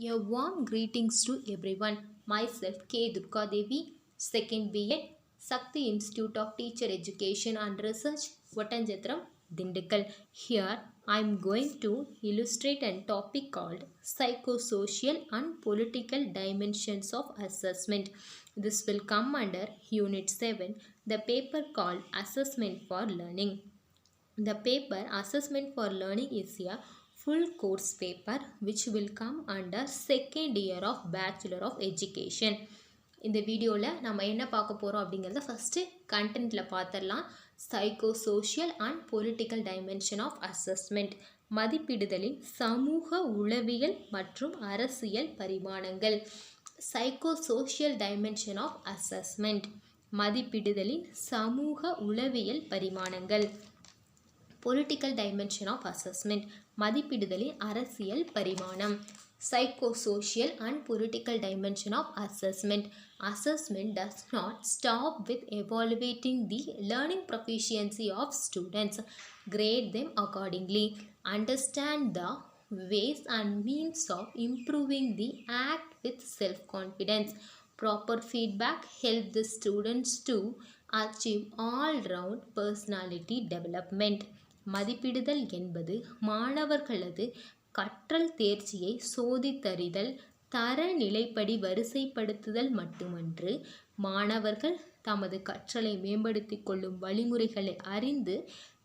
A warm greetings to everyone. Myself K. Durga Devi, 2nd B.Ed, Sakti Institute of Teacher Education and Research, Vatanjatram, Dindikkal. Here I am going to illustrate a topic called Psychosocial and Political Dimensions of Assessment. This will come under Unit 7, the paper called Assessment for Learning. The paper Assessment for Learning is a full course paper which will come under second year of Bachelor of Education. இந்த வீடியோவில் நம்ம என்ன பார்க்க போகிறோம் அப்படிங்கிறத first கண்டென்ட்டில் பார்த்துடலாம். Psychosocial and political dimension of assessment, மதிப்பிடுதலின் சமூக உளவியல் மற்றும் அரசியல் பரிமாணங்கள். சைக்கோசோஷியல் டைமென்ஷன் ஆஃப் அசஸ்மெண்ட், மதிப்பிடுதலின் சமூக உளவியல் பரிமாணங்கள். பொலிட்டிக்கல் டைமென்ஷன் ஆஃப் அசஸ்மெண்ட், மதிப்பிடுதலின் அரசியல் பரிமாணம். Psychosocial and political dimension of assessment. Assessment does not stop with evaluating the learning proficiency of students. Grade them accordingly. Understand the ways and means of improving the act with self-confidence. Proper feedback help the students to achieve all-round personality development. மதிப்பிடுதல் என்பது மாணவர்களது கற்றல் தேர்ச்சியை சோதித்தறிதல், தரநிலைப்படி வரிசைப்படுத்துதல் மட்டுமன்று, மாணவர்கள் தமது கற்றலை மேம்படுத்திக் கொள்ளும் வழிமுறைகளை அறிந்து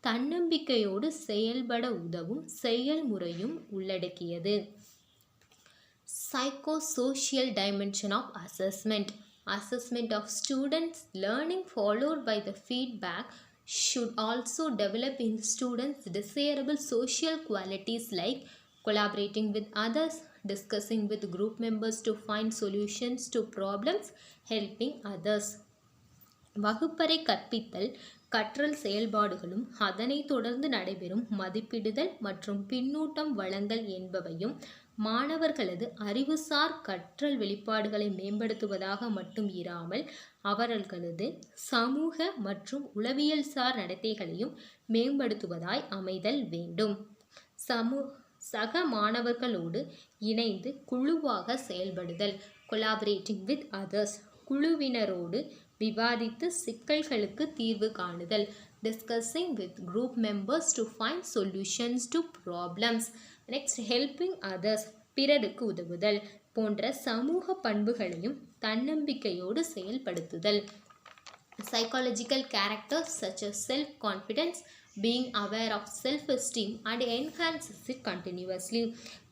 தன்னம்பிக்கையோடு செயல்பட உதவும் செயல்முறையும் உள்ளடக்கியது. Psychosocial dimension of assessment. Assessment of students' learning followed by the feedback should also develop in students desirable social qualities like collaborating with others, discussing with group members to find solutions to problems, helping others. வகுப்பறை கற்பித்தல், கற்றல் செயல்பாடுகளும் அதனைத் தொடர்ந்து நடைபெறும் மதிப்பிடுதல் மற்றும் பின்னூட்டம் வழங்கல் என்பவையும் மாணவர்களது அறிவுசார் கற்றல் வெளிப்பாடுகளை மேம்படுத்துவதாக மட்டும் இராமல் அவர்களது சமூக மற்றும் உளவியல்சார் நடத்தைகளையும் மேம்படுத்துவதாய் அமைதல் வேண்டும். சக மாணவர்களோடு இணைந்து குழுவாக செயல்படுதல், கொலாபரேட்டிங் வித் அதர்ஸ், குழுவினரோடு விவாதித்து சிக்கல்களுக்கு தீர்வு காணுதல், discussing with group members to find solutions to problems. Next, helping others, பிறருக்கு உதவுதல் போன்ற சமூக பண்புகளையும் தன்னம்பிக்கையோடு செயல்படுத்துதல். Psychological characters such as self-confidence, being aware of self-esteem and enhances it continuously.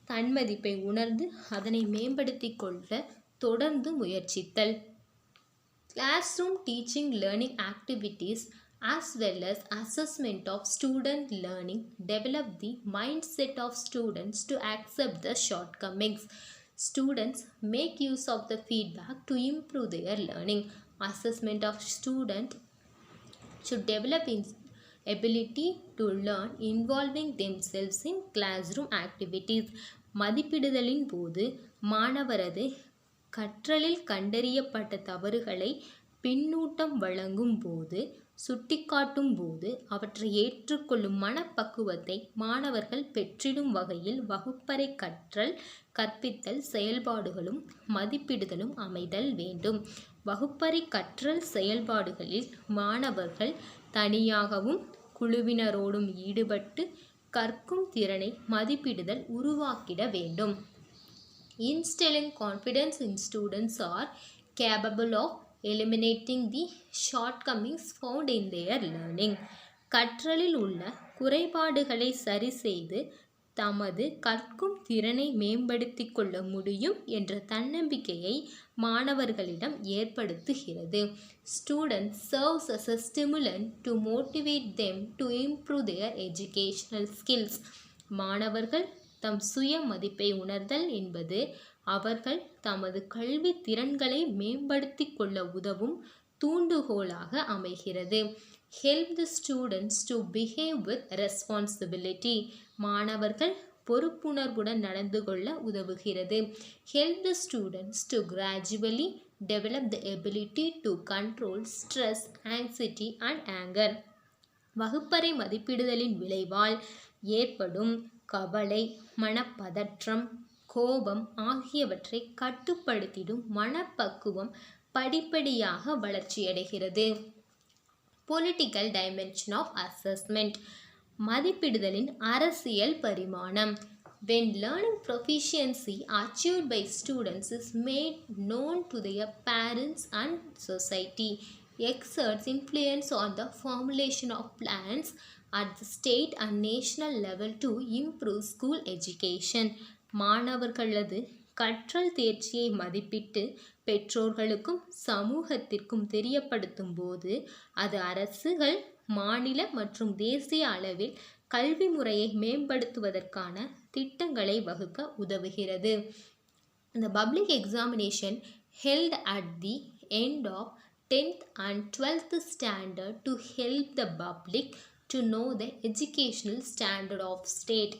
தன்மதிப்பை உணர்ந்து அதனை மேம்படுத்திக் கொள்ள தொடர்ந்து முயற்சித்தல். Classroom teaching learning activities as well as assessment of student learning develop the mindset of students to accept the shortcomings. Students make use of the feedback to improve their learning. Assessment of student should develop in ability to learn involving themselves in classroom activities. மதிப்பிடுதலின் போது மாணவரது கற்றலில் கண்டறியப்பட்ட தவறுகளை பின்னூட்டம் வழங்கும் போது, சுட்டிக்காட்டும் போது அவற்றை ஏற்றுக்கொள்ளும் மனப்பக்குவத்தை மாணவர்கள் பெற்றிடும் வகையில் வகுப்பறை கற்றல் கற்பித்தல் செயல்பாடுகளும் மதிப்பிடுதலும் அமைதல் வேண்டும். வகுப்பறை கற்றல் செயல்பாடுகளில் மாணவர்கள் தனியாகவும் குழுவினரோடும் ஈடுபட்டு கற்கும் திறனை மதிப்பிடுதல் உருவாக்கிட வேண்டும். Instilling confidence in students are capable of eliminating the shortcomings found in their learning. கற்றலில் உள்ள குறைபாடுகளை சரி செய்து தமது கற்கும் திறனை மேம்படுத்திக் கொள்ள முடியும் என்ற தன்னம்பிக்கையை மாணவர்களிடம் ஏற்படுத்துகிறது. Students serves as a stimulant to motivate them to improve their educational skills. மாணவர்கள் தம் சுய மதிப்பை உணர்தல் என்பது அவர்கள் தமது கல்வி திறன்களை மேம்படுத்திக் கொள்ள உதவும் தூண்டுகோலாக அமைகிறது. Help the students to behave with responsibility. மாணவர்கள் பொறுப்புணர்வுடன் நடந்து கொள்ள உதவுகிறது. Help the students to gradually develop the ability to control stress, anxiety and anger. வகுப்பறை மதிப்பிடுதலின் விளைவால் ஏற்படும் கவலை, மனப்பதற்றம், கோபம் ஆகியவற்றை கட்டுப்படுத்திடும் மனப்பக்குவம் படிப்படியாக வளர்ச்சியடைகிறது. Political dimension of assessment. மதிப்பிடுதலின் அரசியல் பரிமாணம். When learning proficiency achieved by students is made known to their parents and society, exerts influence on the formulation of plans at the state and national level to improve school education. மாணவர்களது கற்றல் தேர்ச்சியை மதிப்பிட்டு பெற்றோர்களுக்கும் சமூகத்திற்கும் தெரியப்படுத்தும் போது அது அரசுகள், மாநில மற்றும் தேசிய அளவில் கல்வி முறையை மேம்படுத்துவதற்கான திட்டங்களை வகுக்க உதவுகிறது. The public examination held at the end of 10th and 12th standard to help the public to know the educational standard of state.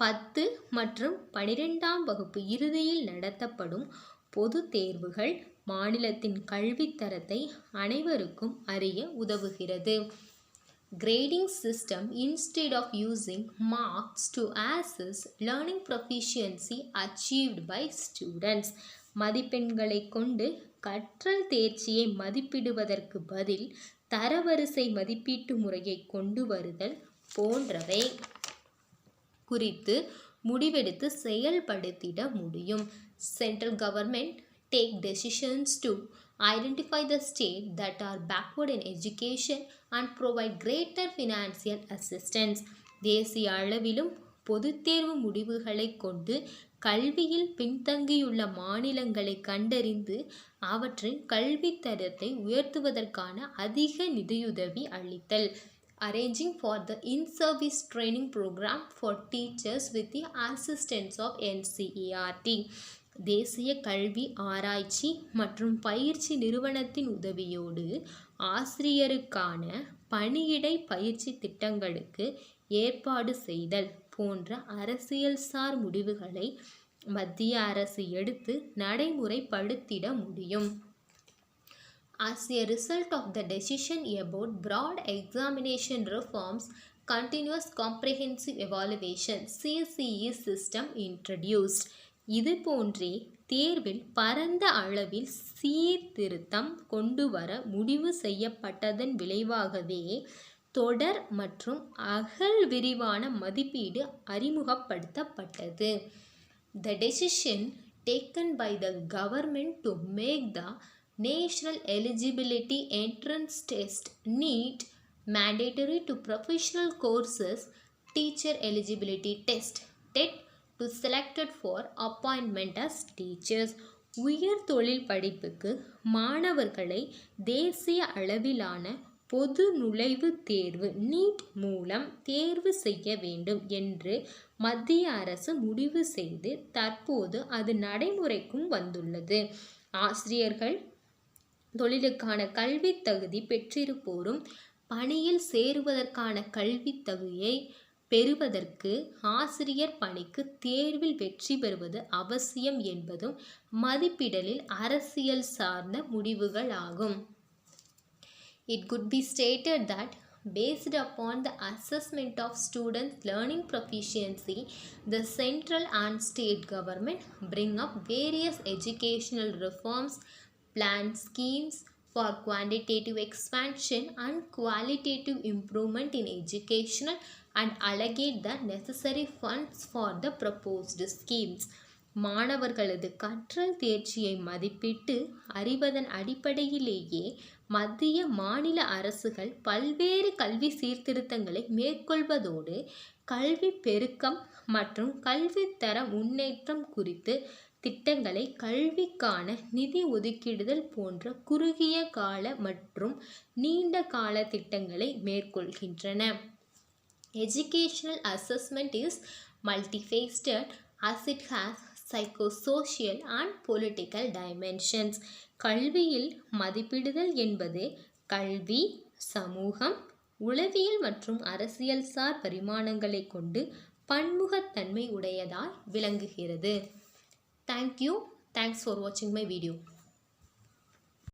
10 மற்றும் 12ஆம் வகுப்பு இறுதியில் நடத்தப்படும் பொது தேர்வுகள் மாநிலத்தின் கல்வித்தரத்தை அனைவருக்கும் அறிய உதவுகிறது. Grading system, instead of using marks to assess learning proficiency achieved by students, மதிப்பெண்களை கொண்டு கற்றல் தேர்ச்சியை மதிப்பிடுவதற்கு பதில் தரவரிசை மதிப்பீட்டு முறையை கொண்டு வருதல் போன்றவை குறித்து முடிவெடுத்து செயல்படுத்திட முடியும். Central government take decisions to identify the states that are backward in education and provide greater financial assistance. தேசிய அளவிலும் பொதுத்தேர்வு முடிவுகளை கொண்டு கல்வியில் பின்தங்கியுள்ள மாநிலங்களை கண்டறிந்து அவற்றின் கல்வித்தரத்தை உயர்த்துவதற்கான அதிக நிதியுதவி அளித்தல். Arranging for the in-service training program for teachers with the assistance of NCERT. தேசிய கல்வி ஆராய்ச்சி மற்றும் பயிற்சி நிறுவனத்தின் உதவியோடு ஆசிரியருக்கான பணியிடை பயிற்சி திட்டங்களுக்கு ஏற்பாடு செய்தல் போன்ற அரசியல்சார் முடிவுகளை மத்திய அரசு எடுத்து நடைமுறைப்படுத்திட முடியும். As a result of the decision about broad examination reforms, continuous comprehensive evaluation CCE system introduced. இது போன்றே தேர்வில் பரந்த அளவில் சீர்திருத்தம் கொண்டு வர முடிவு செய்யப்பட்டதன் விளைவாகவே தொடர் மற்றும் அகல் விரிவான மதிப்பீடு அறிமுகப்படுத்தப்பட்டது. The decision taken by the government to make the National Eligibility Entrance Test NEET mandatory to professional courses, Teacher Eligibility Test TET to selected for appointment as teachers. உயர் தொழில் படிப்புக்கு மாணவர்களை தேசிய அளவிலான பொது நுழைவுத் தேர்வு நீட் மூலம் தேர்வு செய்ய வேண்டும் என்று மத்திய அரசு முடிவு செய்து தற்போது அது நடைமுறைக்கும் வந்துள்ளது. ஆசிரியர்கள், தொழிலுக்கான கல்வி தகுதி பெற்றிருப்போரும் பணியில் சேருவதற்கான கல்வி தகுதியை பெறுவதற்கு ஆசிரியர் பணிக்கு தேர்வில் வெற்றி பெறுவது அவசியம் என்பதும் மதிப்பிடலில் அரசியல் சார்ந்த முடிவுகள் ஆகும். It could be stated that based upon the assessment of students' learning proficiency, the central and state government bring up various educational reforms, plan schemes for quantitative expansion and qualitative improvement in educational and allocate the necessary funds for the proposed schemes. மாணவர்களது கற்றல் தேர்ச்சியை மதிப்பிட்டு அறிவதன் அடிப்படையிலேயே மத்திய மாநில அரசுகள் பல்வேறு கல்வி சீர்திருத்தங்களை மேற்கொள்வதோடு கல்வி பெருக்கம் மற்றும் கல்வித்தர முன்னேற்றம் குறித்து திட்டங்களை கல்விக்கான நிதி ஒதுக்கிடுதல் போன்ற குறுகிய கால மற்றும் நீண்ட கால திட்டங்களை மேற்கொள்கின்றன. Educational assessment is multifaceted as it has psychosocial and political dimensions. கல்வியில் மதிப்பிடுதல் என்பது கல்வி, சமூகம், உளவியல் மற்றும் அரசியல்சார் பரிமாணங்களை கொண்டு பன்முகத்தன்மை உடையதாய் விளங்குகிறது. Thank you. Thanks for watching my video.